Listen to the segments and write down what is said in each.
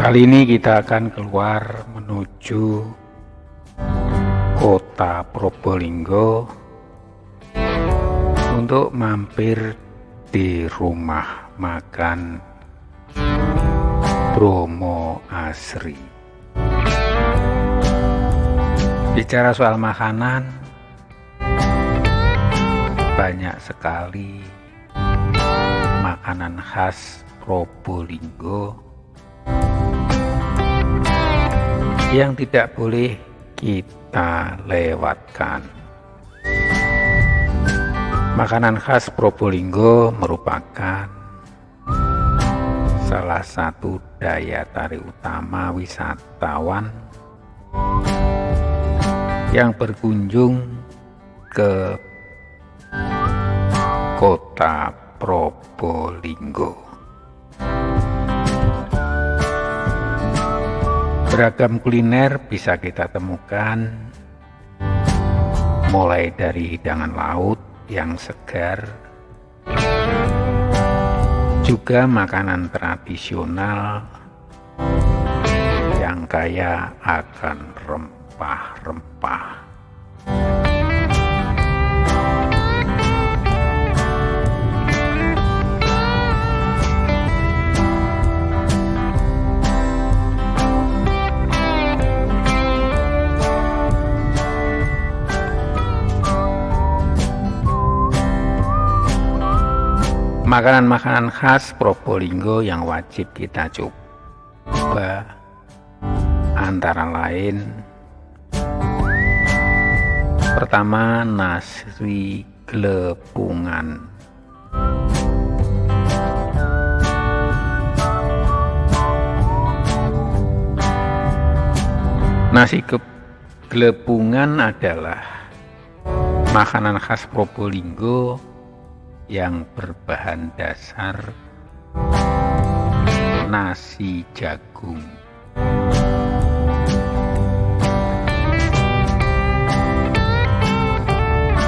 Kali ini kita akan keluar menuju kota Probolinggo untuk mampir di rumah makan Bromo Asri. Bicara soal makanan, banyak sekali makanan khas Probolinggo yang tidak boleh kita lewatkan. Makanan khas Probolinggo merupakan salah satu daya tarik utama wisatawan yang berkunjung ke kota Probolinggo. Beragam kuliner bisa kita temukan, mulai dari hidangan laut yang segar, juga makanan tradisional yang kaya akan rempah-rempah. Makanan-makanan khas Probolinggo yang wajib kita coba antara lain, pertama, nasi glepungan. Nasi glepungan adalah makanan khas Probolinggo yang berbahan dasar nasi jagung.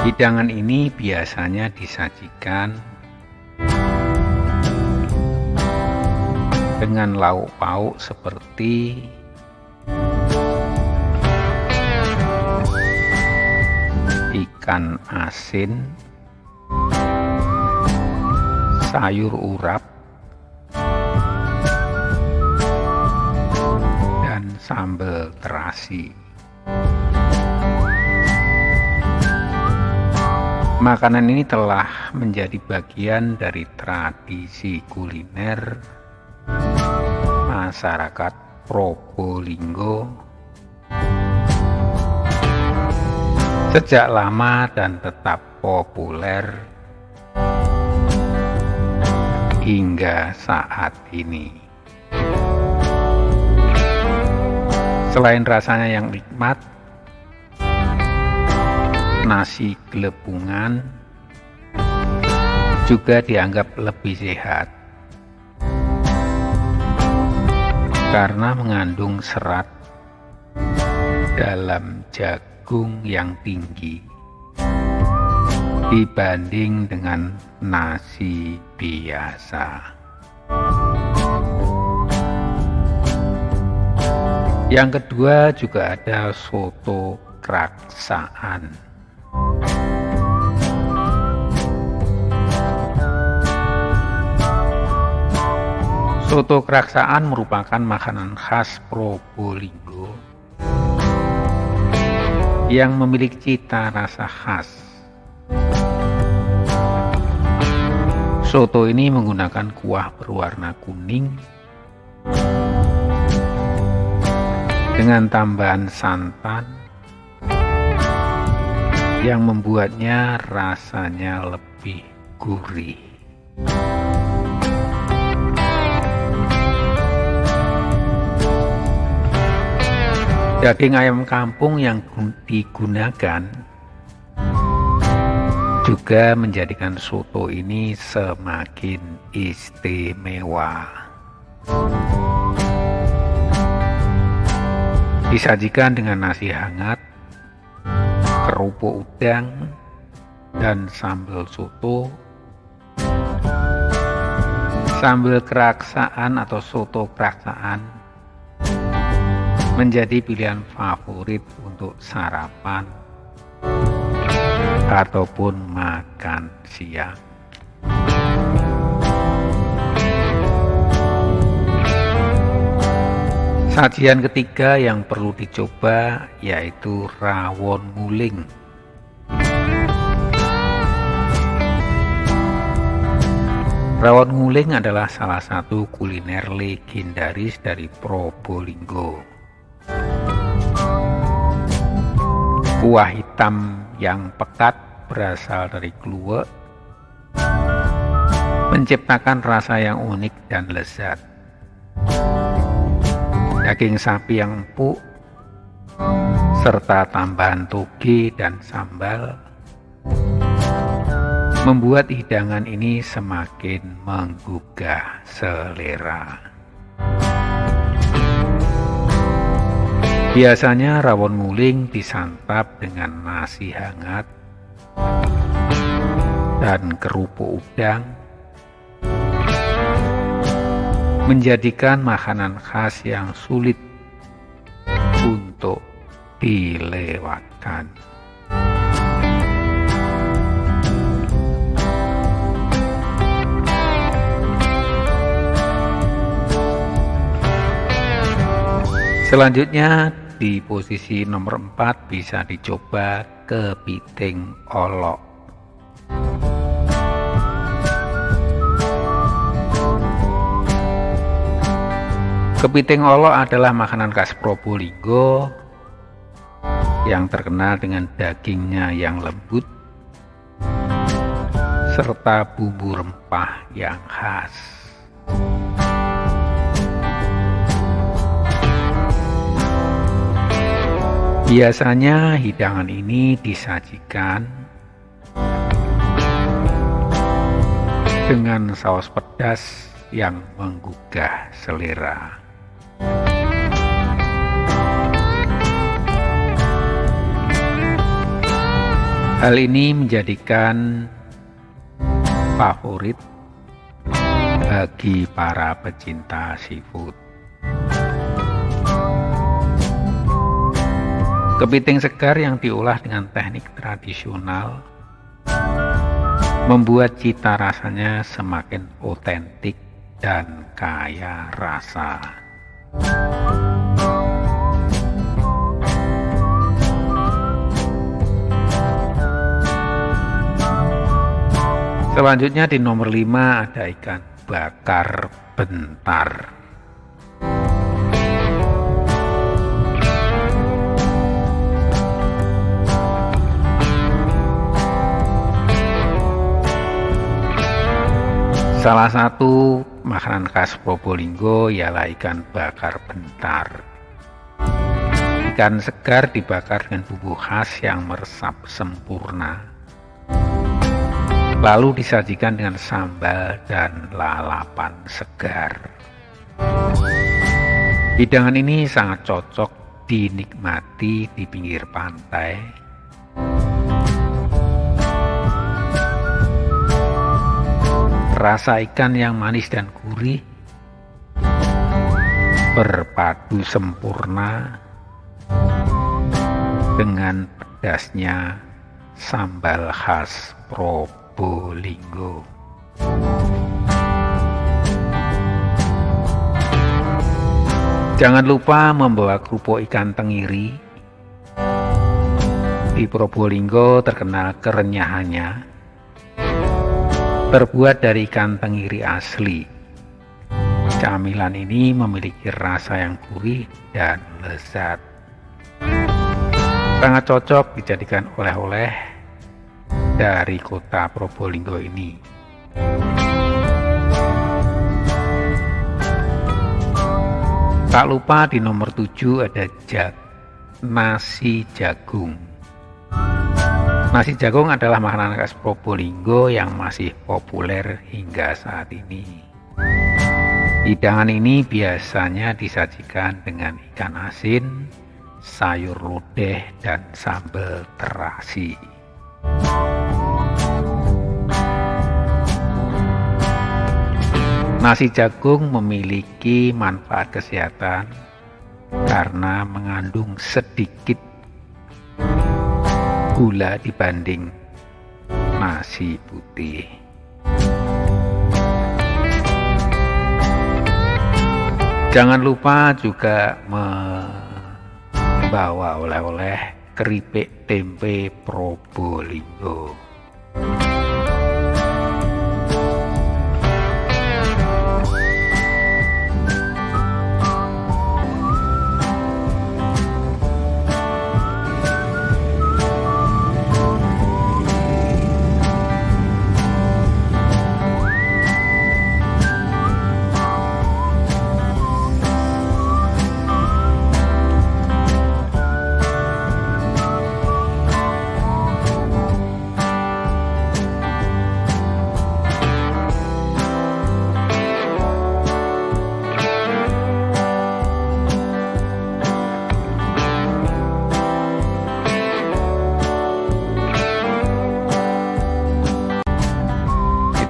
Hidangan ini biasanya disajikan dengan lauk pauk seperti ikan asin, sayur urap, dan sambal terasi. Makanan ini telah menjadi bagian dari tradisi kuliner masyarakat Probolinggo sejak lama dan tetap populer hingga saat ini. Selain rasanya yang nikmat, nasi glepungan juga dianggap lebih sehat karena mengandung serat dalam jagung yang tinggi dibanding dengan nasi biasa. Yang kedua juga ada soto kraksaan. Soto kraksaan merupakan makanan khas Probolinggo yang memiliki cita rasa khas. Soto ini menggunakan kuah berwarna kuning dengan tambahan santan yang membuatnya rasanya lebih gurih. Daging ayam kampung yang digunakan juga menjadikan soto ini semakin istimewa. Disajikan dengan nasi hangat, kerupuk udang, dan sambal soto. Sambal keraksaan atau soto keraksaan menjadi pilihan favorit untuk sarapan ataupun makan siang. Sajian ketiga yang perlu dicoba yaitu rawon nguling. Rawon nguling adalah salah satu kuliner legendaris dari Probolinggo. Kuah hitam yang pekat berasal dari kluwek, menciptakan rasa yang unik dan lezat. Daging sapi yang empuk, serta tambahan toge dan sambal, membuat hidangan ini semakin menggugah selera. Biasanya rawon nguling disantap dengan nasi hangat dan kerupuk udang, menjadikan makanan khas yang sulit untuk dilewatkan. Selanjutnya di posisi nomor 4 bisa dicoba kepiting olok. Kepiting olok adalah makanan khas Probolinggo yang terkenal dengan dagingnya yang lembut serta bumbu rempah yang khas. Biasanya hidangan ini disajikan dengan saus pedas yang menggugah selera. Hal ini menjadikan favorit bagi para pecinta seafood. Kepiting segar yang diolah dengan teknik tradisional membuat cita rasanya semakin otentik dan kaya rasa. Selanjutnya di nomor 5 ada ikan bakar bentar. Salah satu makanan khas Probolinggo ialah ikan bakar bentar. Ikan segar dibakar dengan bumbu khas yang meresap sempurna, lalu disajikan dengan sambal dan lalapan segar. Hidangan ini sangat cocok dinikmati di pinggir pantai, rasa ikan yang manis dan gurih berpadu sempurna dengan pedasnya sambal khas Probolinggo. Jangan lupa membawa kerupuk ikan tenggiri. Di Probolinggo terkenal kerenyahannya, terbuat dari ikan tenggiri asli. Camilan ini memiliki rasa yang gurih dan lezat. Sangat cocok dijadikan oleh-oleh dari kota Probolinggo ini. Tak lupa di nomor 7 ada nasi jagung. Nasi jagung adalah makanan khas Probolinggo yang masih populer hingga saat ini. Hidangan ini biasanya disajikan dengan ikan asin, sayur lodeh, dan sambal terasi. Nasi jagung memiliki manfaat kesehatan karena mengandung sedikit gula dibanding nasi putih. Jangan lupa juga membawa oleh-oleh keripik tempe Probolinggo.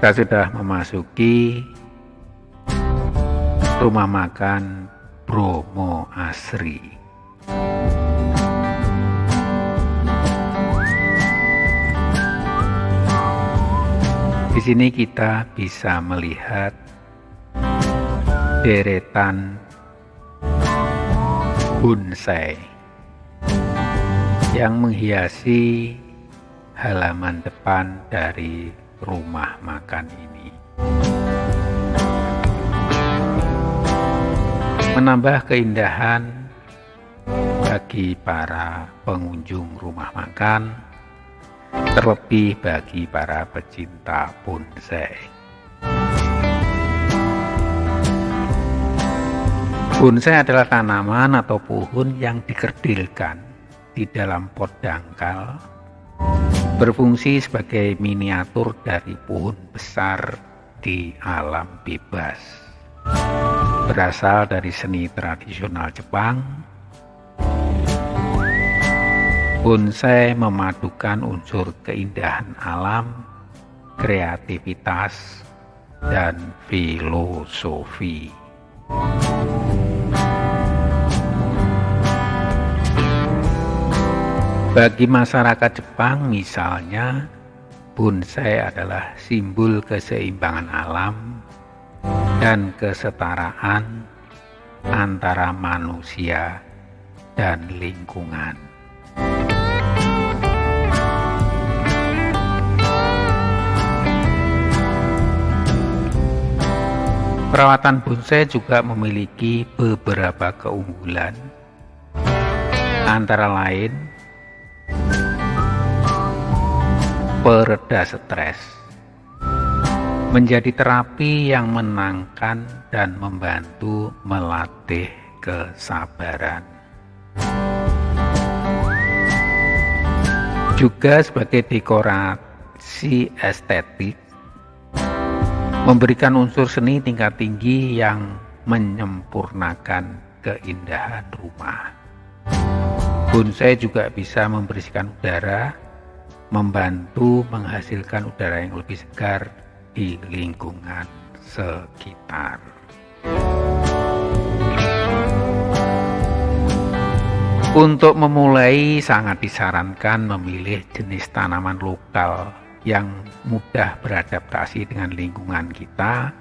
Kita sudah memasuki rumah makan Bromo Asri. Di sini kita bisa melihat deretan bonsai yang menghiasi halaman depan dari rumah makan ini. Menambah keindahan bagi para pengunjung rumah makan, terlebih bagi para pecinta bonsai. Bonsai adalah tanaman atau pohon yang dikerdilkan di dalam pot dangkal, berfungsi sebagai miniatur dari pohon besar di alam bebas. Berasal dari seni tradisional Jepang, bonsai memadukan unsur keindahan alam, kreativitas, dan filosofi. Bagi masyarakat Jepang misalnya, bonsai adalah simbol keseimbangan alam dan kesetaraan antara manusia dan lingkungan. Perawatan bonsai juga memiliki beberapa keunggulan, antara lain pereda stres, menjadi terapi yang menenangkan dan membantu melatih kesabaran. Juga sebagai dekorasi estetik, memberikan unsur seni tingkat tinggi yang menyempurnakan keindahan rumah. Bonsai juga bisa membersihkan udara, membantu menghasilkan udara yang lebih segar di lingkungan sekitar. Untuk memulai, sangat disarankan memilih jenis tanaman lokal yang mudah beradaptasi dengan lingkungan kita.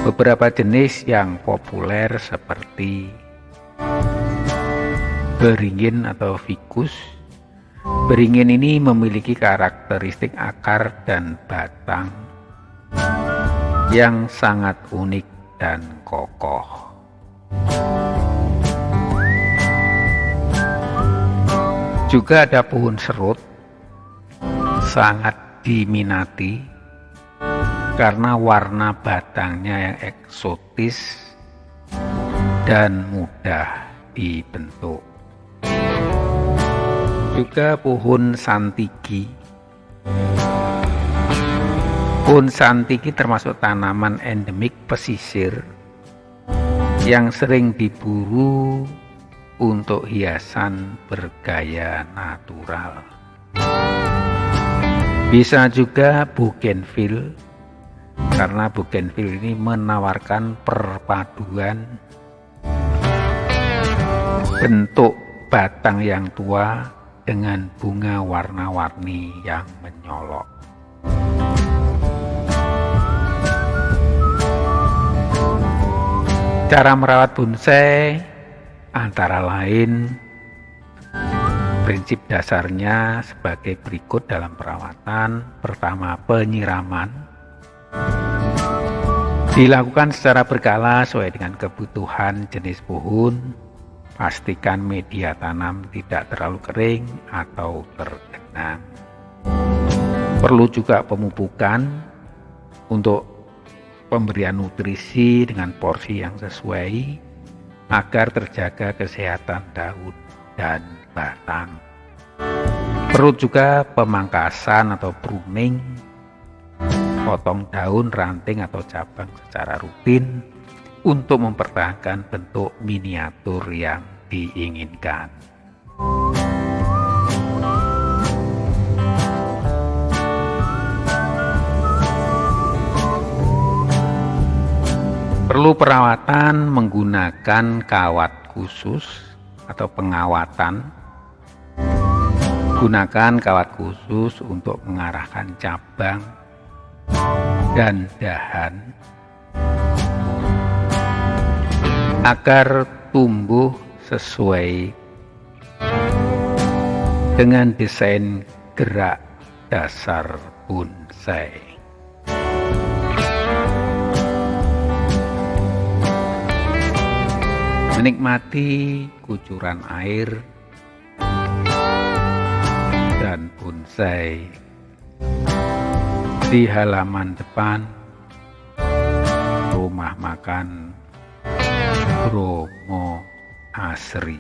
Beberapa jenis yang populer seperti beringin atau ficus. Beringin ini memiliki karakteristik akar dan batang yang sangat unik dan kokoh. Juga ada pohon serut, sangat diminati karena warna batangnya yang eksotis dan mudah dibentuk. Juga pohon santiki. Pohon santiki termasuk tanaman endemik pesisir yang sering diburu untuk hiasan bergaya natural. Bisa juga bougainville, karena bougainville ini menawarkan perpaduan bentuk batang yang tua dengan bunga warna-warni yang menyolok. Cara merawat bonsai antara lain prinsip dasarnya sebagai berikut dalam perawatan. Pertama, penyiraman dilakukan secara berkala sesuai dengan kebutuhan jenis pohon. Pastikan media tanam tidak terlalu kering atau tergenang. Perlu juga pemupukan untuk pemberian nutrisi dengan porsi yang sesuai agar terjaga kesehatan daun dan batang. Perlu juga pemangkasan atau pruning, potong daun, ranting atau cabang secara rutin untuk mempertahankan bentuk miniatur yang diinginkan. Perlu perawatan menggunakan kawat khusus atau pengawatan. Gunakan kawat khusus untuk mengarahkan cabang dan dahan agar tumbuh sesuai dengan desain gerak dasar bonsai. Menikmati kucuran air dan bonsai di halaman depan rumah makan Bromo Asri.